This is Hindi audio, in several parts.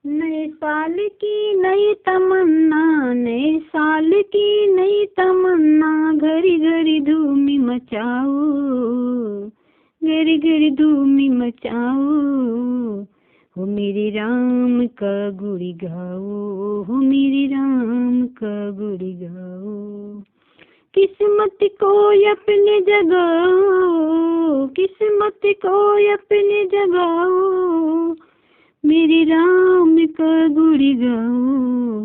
नए साल की नई तमन्ना, नए साल की नई तमन्ना, घड़ी घड़ी धूम मचाओ, घड़ी घड़ी धूम मचाओ। हो मेरे राम का गुड़ी गाओ, हो मेरे राम का गुड़ी गाओ। किस्मत को अपने जगाओ, किस्मत को अपने जगाओ, मेरे राम का गुड़ी गाओ,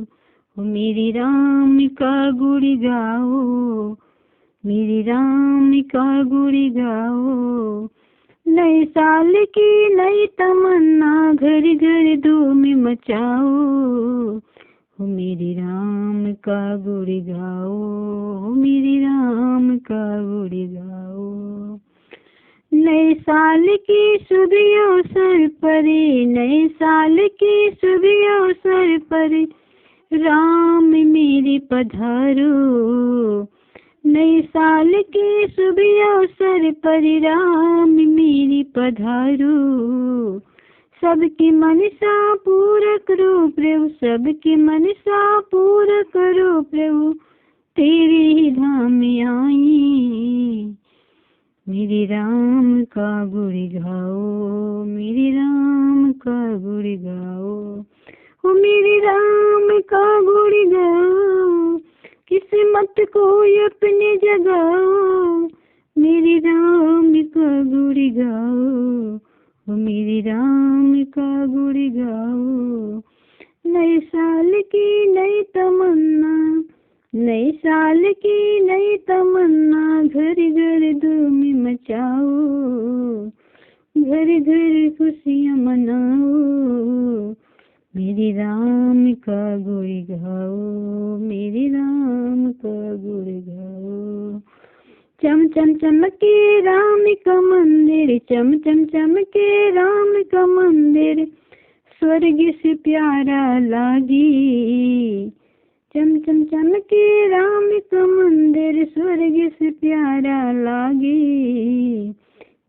हो मेरे राम का गुड़ी गाओ, मेरे राम का गुड़ी गाओ। नए साल की नई तमन्ना, घर घर धूम मचाओ, हो मेरे राम का गुड़ी गाओ, हो मेरे राम का गुड़ी गाओ। नए साल की शुभ अवसर पर, नए साल की शुभ अवसर पर, राम मेरे पधारो। नए साल के शुभ अवसर पर, राम मेरे पधारो। सबकी मनसा पूरा करो प्रभु, सबकी मनसा पूरा करो प्रभु, तेरे ही धाम में आई। मेरे राम का गुड़ी गाओ, मेरे राम का गुड़ी गाओ, हो मेरे राम का गुड़ी गाओ। किस्मत को अपने जगाओ, मेरे राम का गुड़ी गाओ, हो मेरे राम का गुड़ी गाओ। नए साल की नई तमन्ना, नए साल की नई तमन्ना, घर घर धूम मचाओ, घर घर खुशियाँ मनाओ, मेरे राम का गुड़ी गाओ, मेरे राम का गुड़ी गाओ। चम चम चमके राम का मंदिर, चम चम चमके राम का मंदिर, स्वर्ग से प्यारा लागी। चम चम चमके राम का मंदिर, स्वर्ग से प्यारा लागे।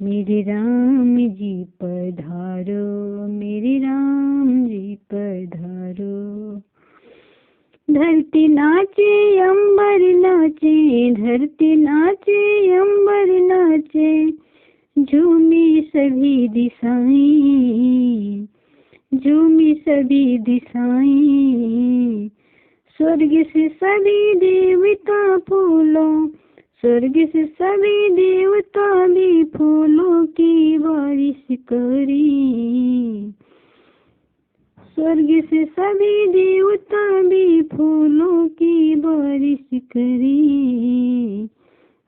मेरे राम जी पधारो, मेरे राम जी पधारो। धरती नाचे अंबर नाचे, धरती नाचे अंबर नाचे, झूमी सभी दिशाएं, झूमी सभी दिशाएं। स्वर्ग से सभी देवता फूलों, स्वर्ग से सभी देवता भी फूलों की बारिश करी। स्वर्ग से सभी देवता भी फूलों की बारिश करी।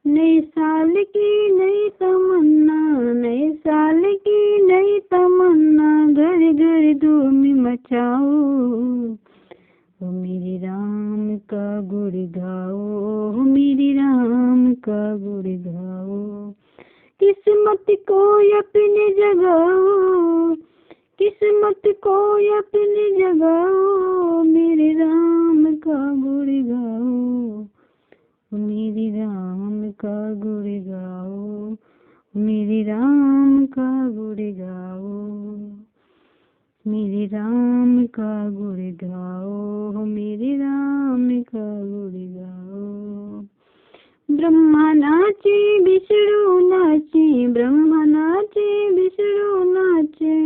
नए साल की नई तमन्ना, नए साल की नई तमन्ना, घर घर धूम मचाओ, हो मेरे राम का गुड़ गाओ, हो मेरे राम का गुड़ गाओ। किस्मत को अपने जगाओ, किस्मत को अपने जगाओ, मेरे राम का गुड़ गाओ, मेरे राम का गुड़ गाओ, मेरे राम का गुड़ गाओ, मेरे राम का गुड़ गाओ, मेरे राम का गुड़ गाओ। ब्रह्मा नाचे विष्णु नाचे, ब्रह्मा नाचे विष्णु नाचे,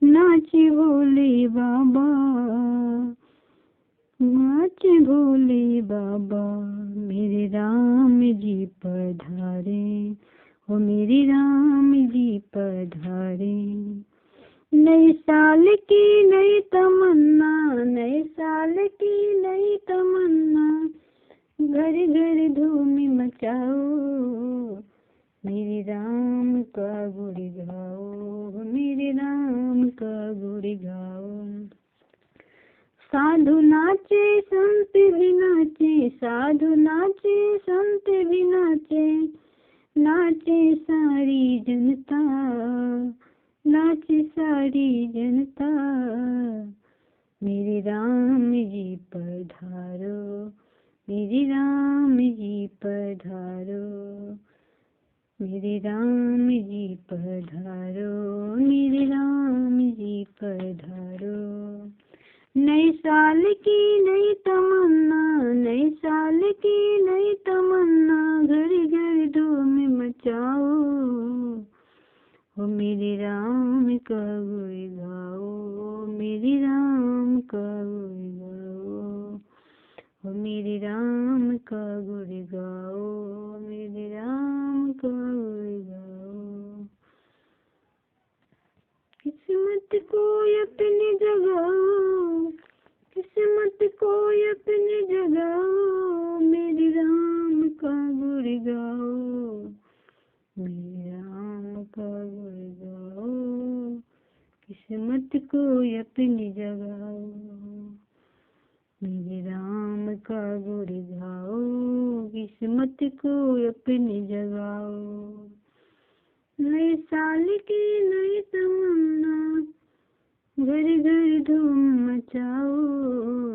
नाचे भोले बाबा, नाचे भोले बाबा। मेरे राम जी पधारे, हो मेरे राम जी पधारे। नए साल की नई तमन्ना, नए साल की नई तमन्ना, घर घर धूम मचाओ, मेरे राम का गुड़ गाओ, मेरे राम का गुड़ गाओ। साधु नाचे संत भी नाचे, साधु नाचे संत भी नाचे, नाचे सारी जनता, नाचे सारी जनता। मेरे राम जी पधारो, मेरे राम जी पधारो, मेरे राम जी पधारो, मेरे राम जी पधारो। नए साल की नई तमन्ना, नए साल की नई तमन्ना, घर घर धूम मचाओ, ओ मेरे राम का गुण गाओ, मेरे राम का गुण गाओ, ओ मेरे राम का गुण गाओ, मेरे राम का गुण गाओ। किस्मत को अपनी जगाओ, किस्मत को अपनी जगाओ, मेरे राम का गुण गाओ, मेरे राम का गुण गाओ। किस्मत को अपनी जगाओ, मेरे राम का गुण गाओ, किस्मत को अपनी जगाओ। नए साल की नई तमन्ना, घर घर धूम मचाओ,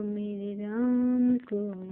मेरे राम को